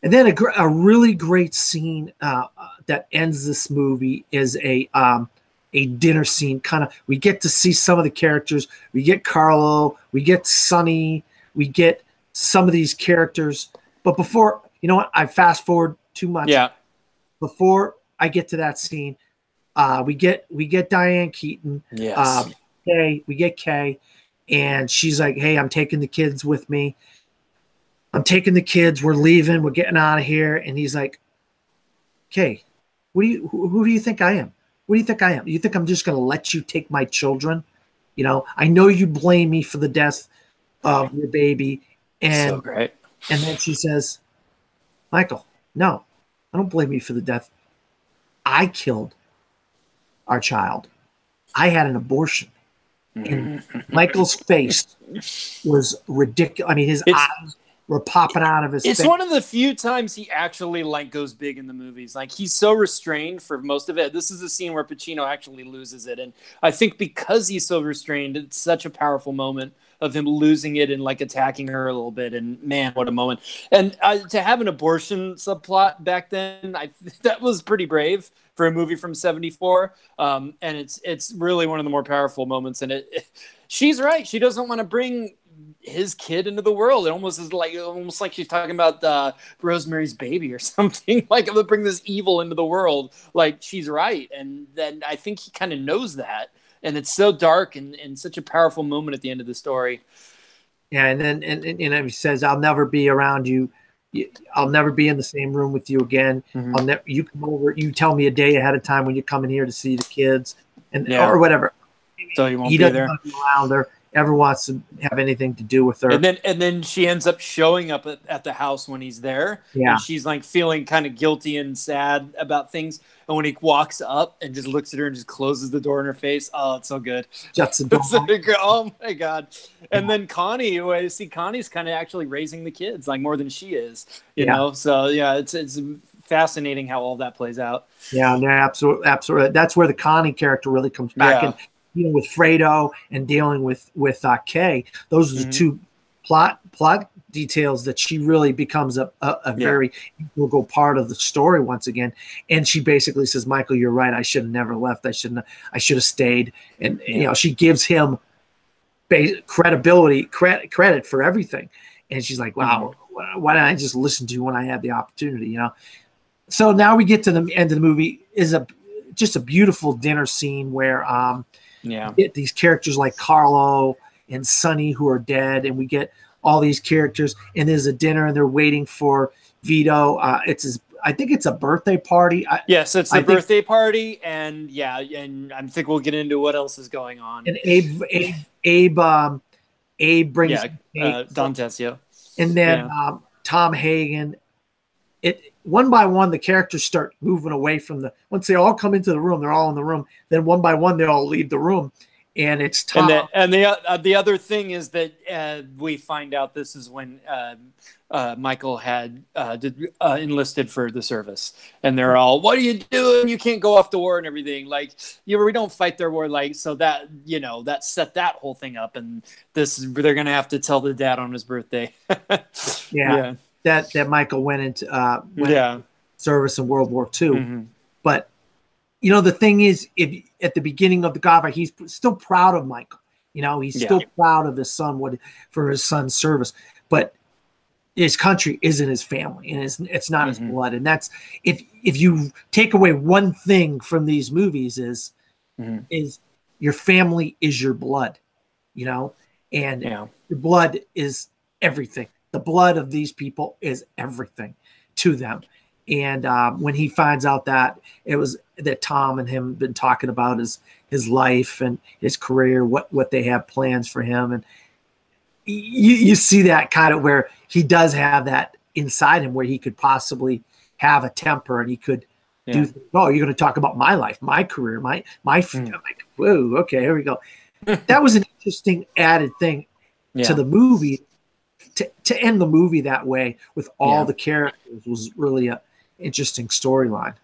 And then a really great scene that ends this movie is a dinner scene. We get to see some of the characters. We get Carlo. We get Sonny. We get some of these characters. But before, I fast forward too much. Yeah. Before I get to that scene, we get Diane Keaton. Yes. We get Kay, and she's like, "Hey, I'm taking the kids with me. I'm taking the kids. We're leaving. We're getting out of here." And he's like, "Kay, who do you think I am? What do you think I am? You think I'm just going to let you take my children? I know you blame me for the death of your baby." And so great. And then she says, "Michael, no, I don't blame you for the death. I killed our child. I had an abortion." And Michael's face was ridiculous. I mean, his eyes were popping out of his face. It's one of the few times he actually goes big in the movies. Like, he's so restrained for most of it. This is a scene where Pacino actually loses it. And I think because he's so restrained, it's such a powerful moment of him losing it and attacking her a little bit. And man, what a moment. And to have an abortion subplot back then, that was pretty brave for a movie from 74. And it's really one of the more powerful moments. And she's right. She doesn't want to bring his kid into the world. It almost is almost like she's talking about Rosemary's Baby or something. Like, I'm gonna bring this evil into the world. Like, she's right. And then I think he kind of knows that. And it's so dark and such a powerful moment at the end of the story. Yeah, and then and he says, "I'll never be around you. I'll never be in the same room with you again. You come over. You tell me a day ahead of time when you're coming here to see the kids, or whatever." So you won't be there. He doesn't want to be around her. Ever wants to have anything to do with her. And then she ends up showing up at the house when he's there. Yeah. And she's feeling kind of guilty and sad about things. And when he walks up and just looks at her and just closes the door in her face, oh, it's so good. Shuts the door. Oh my God. And then Connie, I see Connie's kind of actually raising the kids more than she is, you know? So yeah, it's fascinating how all that plays out. Yeah, absolutely. That's where the Connie character really comes back in. Dealing with Fredo and dealing with Kay. Those are the two plot details that she really becomes a very integral part of the story once again. And she basically says, "Michael, you're right. I should have never left. I should have stayed." And she gives him credibility, credit for everything. And she's like, "Wow, why didn't I just listen to you when I had the opportunity?" So now we get to the end of the movie. Is just a beautiful dinner scene where we get these characters like Carlo and Sonny who are dead, and we get all these characters, and there's a dinner, and they're waiting for Vito. I think it's a birthday party. Yes, it's a birthday party, and I think we'll get into what else is going on. And Abe brings Dantes, and then Tom Hagen. One by one, the characters start moving away from once they all come into the room, they're all in the room. Then one by one, they all leave the room, and it's Tom. And the other thing is that we find out this is when Michael had enlisted for the service, and they're all, "What are you doing? You can't go off to war and everything." We don't fight their war. So that that set that whole thing up, and they're gonna have to tell the dad on his birthday. Yeah. That Michael went into service in World War II. But the thing is, if at the beginning of the Godfather, he's still proud of Michael. He's still proud of his son for his son's service. But his country isn't his family, and it's not his blood. And that's if you take away one thing from these movies is your family is your blood, and your blood is everything. the blood of these people is everything to them. And when he finds out that it was that Tom and him been talking about his life and his career, what they have plans for him, and you see that kind of where he does have that inside him, where he could possibly have a temper and he could do. Oh, you're going to talk about my life, my career, my. I'm like, whoa, okay, here we go. That was an interesting added thing to the movie. To end the movie that way with all the characters was really a interesting storyline.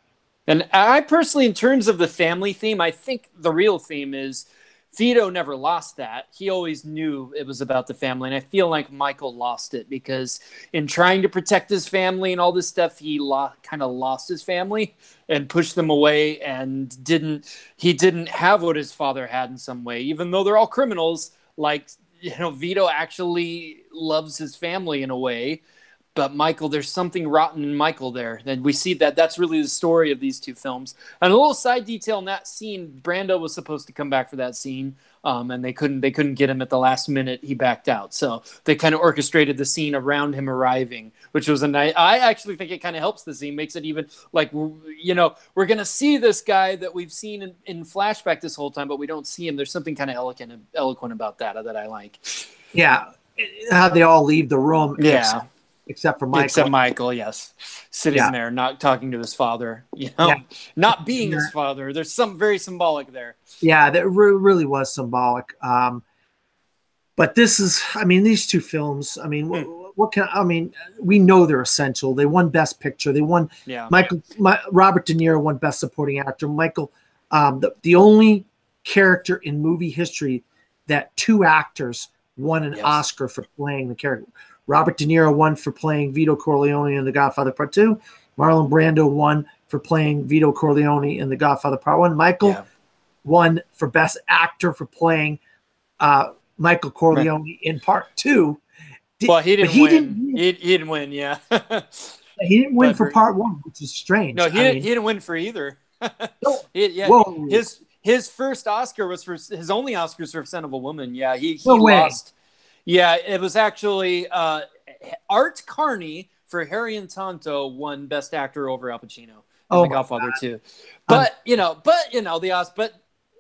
And I personally, in terms of the family theme, I think the real theme is Vito never lost that. He always knew it was about the family. And I feel like Michael lost it because in trying to protect his family and all this stuff, he kind of lost his family and pushed them away and he didn't have what his father had in some way, even though they're all criminals. Like, Vito actually loves his family in a way. But Michael, there's something rotten in Michael there. And we see that's really the story of these two films. And a little side detail in that scene, Brando was supposed to come back for that scene, and they couldn't get him at the last minute. He backed out. So they kind of orchestrated the scene around him arriving, which was I actually think it kind of helps the scene, makes it even like, we're going to see this guy that we've seen in flashback this whole time, but we don't see him. There's something kind of eloquent about that I like. Yeah. How they all leave the room. Yeah. Except for Michael. Except Michael, yes. Sitting there, not talking to his father, not being his father. There's some very symbolic there. Yeah, that really was symbolic. But this is, these two films, we know they're essential. They won Best Picture. They won, Robert De Niro won Best Supporting Actor. Michael, the only character in movie history that two actors won an Oscar for playing the character. Robert De Niro won for playing Vito Corleone in The Godfather Part 2. Marlon Brando won for playing Vito Corleone in The Godfather Part 1. Michael won for Best Actor for playing Michael Corleone in Part 2. Well, he didn't win. He didn't win, yeah. He didn't win for Part 1, which is strange. No, he didn't win for either. His first Oscar was for his only Oscars for Son of a Woman. Yeah, he lost. Yeah, it was actually Art Carney for Harry and Tonto won Best Actor over Al Pacino in The Godfather 2. But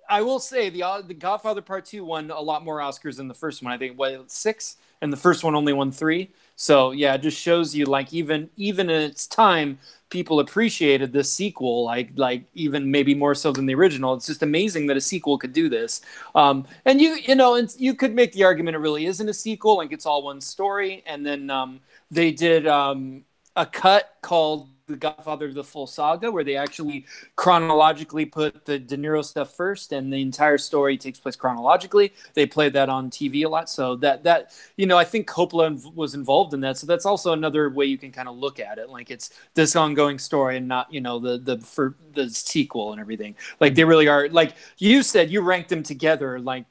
I will say the Godfather Part 2 won a lot more Oscars than the first one. I think 6, and the first one only won 3. So yeah, it just shows you like even in its time, people appreciated this sequel, like even maybe more so than the original. It's just amazing that a sequel could do this. And you could make the argument it really isn't a sequel, like it's all one story. And then they did a cut called The Godfather: The Full Saga, where they actually chronologically put the De Niro stuff first, and the entire story takes place chronologically. They played that on TV a lot, so that I think Coppola was involved in that. So that's also another way you can kind of look at it, like it's this ongoing story and not the sequel and everything. Like they really are, like you said, you ranked them together like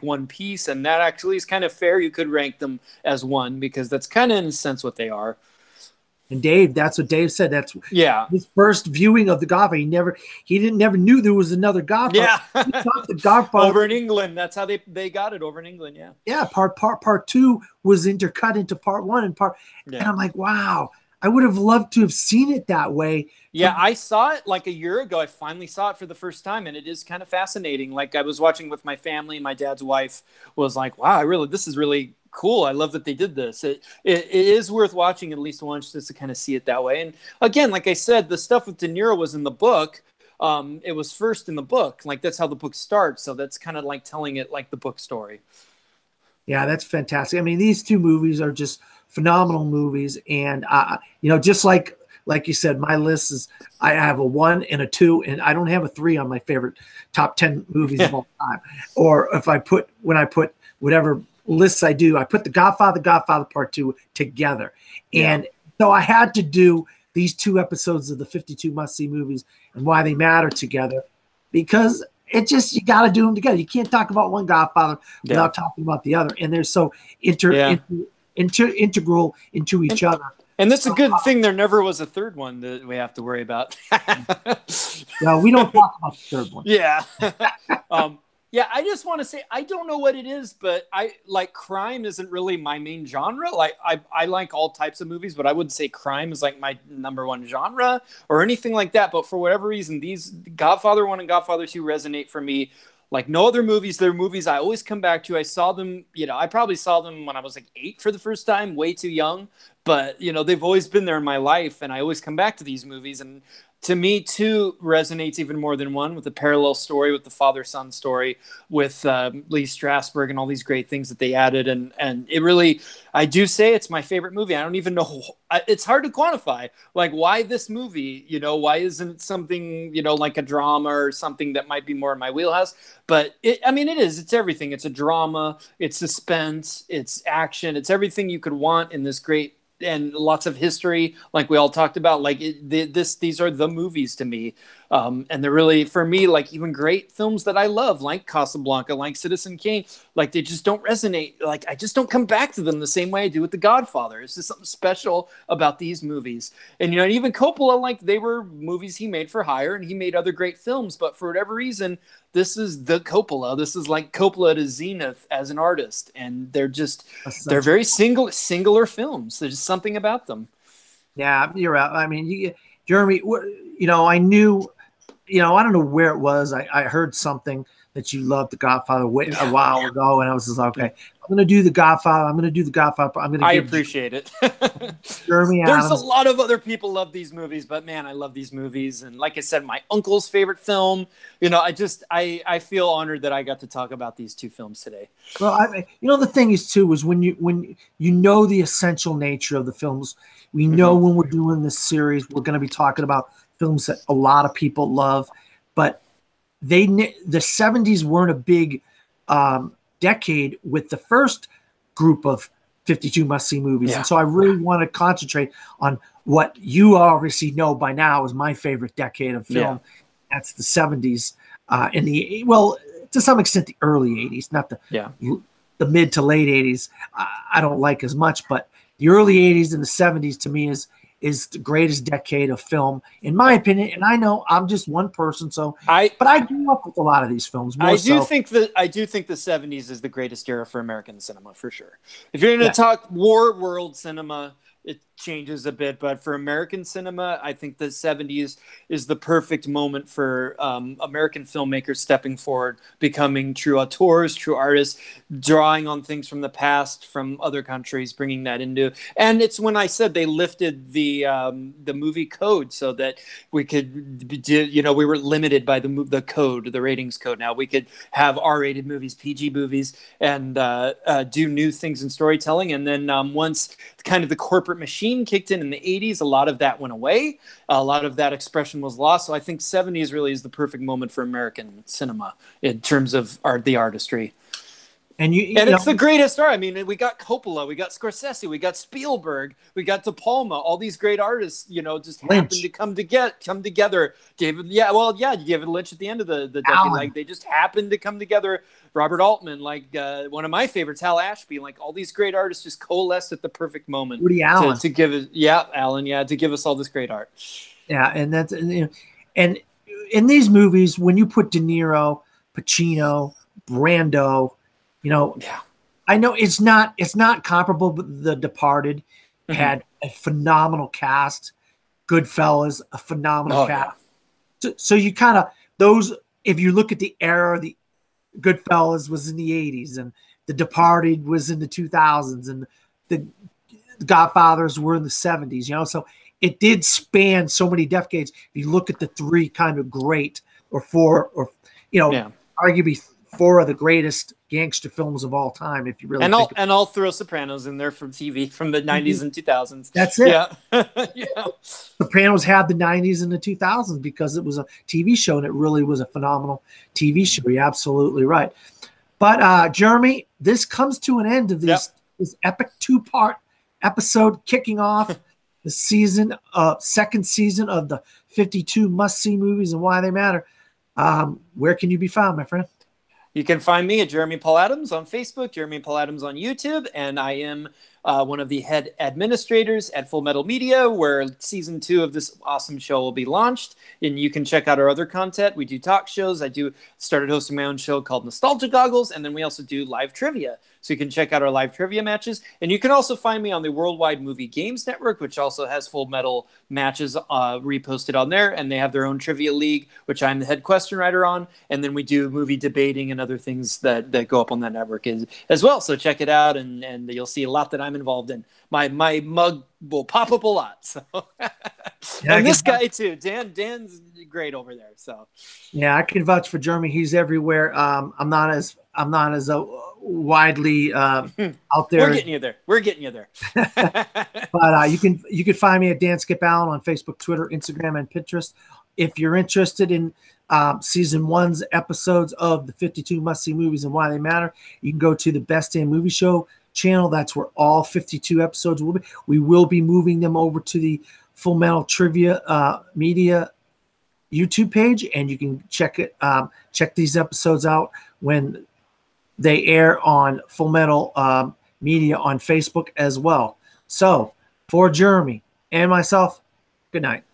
one piece, and that actually is kind of fair. You could rank them as one because that's kind of in a sense what they are. And Dave, that's what Dave said. That's his first viewing of The Godfather. He never knew there was another Godfather. Yeah, he thought The Godfather over in England. That's how they got it over in England. Yeah, yeah. Part 2 was intercut into Part 1 and and I'm like, wow, I would have loved to have seen it that way. Yeah, I saw it like a year ago. I finally saw it for the first time, and it is kind of fascinating. Like I was watching with my family, and my dad's wife was like, "Wow, this is really cool. I love that they did this. It is worth watching at least once just to kind of see it that way." And again, like I said, the stuff with De Niro was in the book. It was first in the book. Like that's how the book starts. So that's kind of like telling it like the book story. Yeah, that's fantastic. I mean, these two movies are just phenomenal movies. And, just like you said, my list is, I have a 1 and a 2, and I don't have a 3 on my favorite top 10 movies of all time. Or when I put whatever lists I do, I put The Godfather Part 2 together. And so I had to do these 2 episodes of the 52 must-see movies and why they matter together, because it just, you got to do them together. You can't talk about one Godfather without talking about the other. And they're so integral into each other. And that's a good thing. There never was a third one that we have to worry about. No, we don't talk about the third one. Yeah. Yeah, I just want to say I don't know what it is, but I like crime isn't really my main genre. Like I like all types of movies, but I wouldn't say crime is like my number one genre or anything like that. But for whatever reason, these Godfather 1 and Godfather 2 resonate for me like no other movies. They're movies I always come back to. I saw them, I probably saw them when I was like 8 for the first time, way too young. But, they've always been there in my life, and I always come back to these movies. And to me, 2 resonates even more than 1 with the parallel story, with the father-son story, with Lee Strasberg and all these great things that they added. And it really, I do say it's my favorite movie. I don't even know. It's hard to quantify. Like, why this movie? Why isn't it something, like a drama or something that might be more in my wheelhouse? But, it is. It's everything. It's a drama. It's suspense. It's action. It's everything you could want in this great and lots of history, like we all talked about. Like these are the movies to me, and they're really, for me, like even great films that I love, like Casablanca, like Citizen Kane, like they just don't resonate. Like I just don't come back to them the same way I do with The Godfather. It's just something special about these movies. And even Coppola, like they were movies he made for hire, and he made other great films, but for whatever reason, this is the Coppola. This is like Coppola to zenith as an artist, and they're very singular films. There's just something about them. Yeah, you're right. I mean, Jeremy, I knew, I don't know where it was. I heard something that you loved The Godfather a while ago, and I was just like, okay, I'm going to do The Godfather. I'm going to do The Godfather. I appreciate it. Jeremy There's Adams. A lot of other people love these movies, but man, I love these movies. And like I said, my uncle's favorite film. I feel honored that I got to talk about these 2 films today. Well, the thing is too is when you know the essential nature of the films. We know when we're doing this series, we're going to be talking about films that a lot of people love, but the 70s weren't a big decade with the first group of 52 must-see movies. Yeah. And so I really want to concentrate on what you obviously know by now is my favorite decade of film. Yeah. That's the 70s, to some extent the early 80s, not the mid to late 80s. I don't like as much, but the early 80s and the 70s to me is the greatest decade of film, in my opinion. And I know I'm just one person, but I grew up with a lot of these films. I do think the 70s is the greatest era for American cinema, for sure. If you're going to talk war world cinema, it changes a bit, but for American cinema, I think the 70s is the perfect moment for American filmmakers stepping forward, becoming true auteurs, true artists, drawing on things from the past, from other countries, bringing that into. And it's when I said they lifted the movie code so that we could, we were limited by the code, the ratings code. Now we could have R-rated movies, PG movies, and do new things in storytelling. And then once kind of the corporate machine kicked in the 80s, a lot of that went away. A lot of that expression was lost. So I think 70s really is the perfect moment for American cinema in terms of the artistry. And it's the greatest art. I mean, we got Coppola, we got Scorsese, we got Spielberg, we got De Palma, all these great artists, just happened to come together. David Lynch at the end of the decade, like they just happened to come together. Robert Altman, like one of my favorites, Hal Ashby, like all these great artists just coalesced at the perfect moment. Woody Allen to give us, to give us all this great art. Yeah, and in these movies, when you put De Niro, Pacino, Brando. I know it's not comparable, but The Departed had a phenomenal cast. Goodfellas, a phenomenal cast. Yeah. So you kind of those. If you look at the era, the Goodfellas was in the 80s, and The Departed was in the 2000s, and the Godfathers were in the 70s. So it did span so many decades. If you look at the 3 kind of great or 4 or arguably 4 of the greatest gangster films of all time, if you really I'll throw Sopranos in there from TV from the 90s and 2000s. That's it. Yeah. Sopranos had the 90s and the 2000s because it was a TV show, and it really was a phenomenal TV show. You're absolutely right. But Jeremy, this comes to an end of this epic 2-part episode, kicking off the second season of the 52 must-see movies and why they matter. Where can you be found, my friend? You can find me at Jeremy Paul Adams on Facebook, Jeremy Paul Adams on YouTube, and I am one of the head administrators at Full Metal Media, where season 2 of this awesome show will be launched. And you can check out our other content. We do talk shows. I started hosting my own show called Nostalgia Goggles, and then we also do live trivia. So you can check out our live trivia matches. And you can also find me on the Worldwide Movie Games Network, which also has Full Metal matches reposted on there. And they have their own trivia league, which I'm the head question writer on. And then we do movie debating and other things that go up on that network as well. So check it out, and you'll see a lot that I'm involved in. My mug will pop up a lot. So and this guy too, Dan's great over there. So yeah, I can vouch for Jeremy. He's everywhere. I'm not as widely out there. We're getting you there. But you can find me at Dan Skip Allen on Facebook, Twitter, Instagram, and Pinterest. If you're interested in season 1's episodes of the 52 must-see movies and why they matter, you can go to the Best Damn Movie Show channel. That's where all 52 episodes will be. We will be moving them over to the Full Metal Trivia Media YouTube page, and you can check these episodes out when they air on Full Metal Media on Facebook as well. So for Jeremy and myself, good night.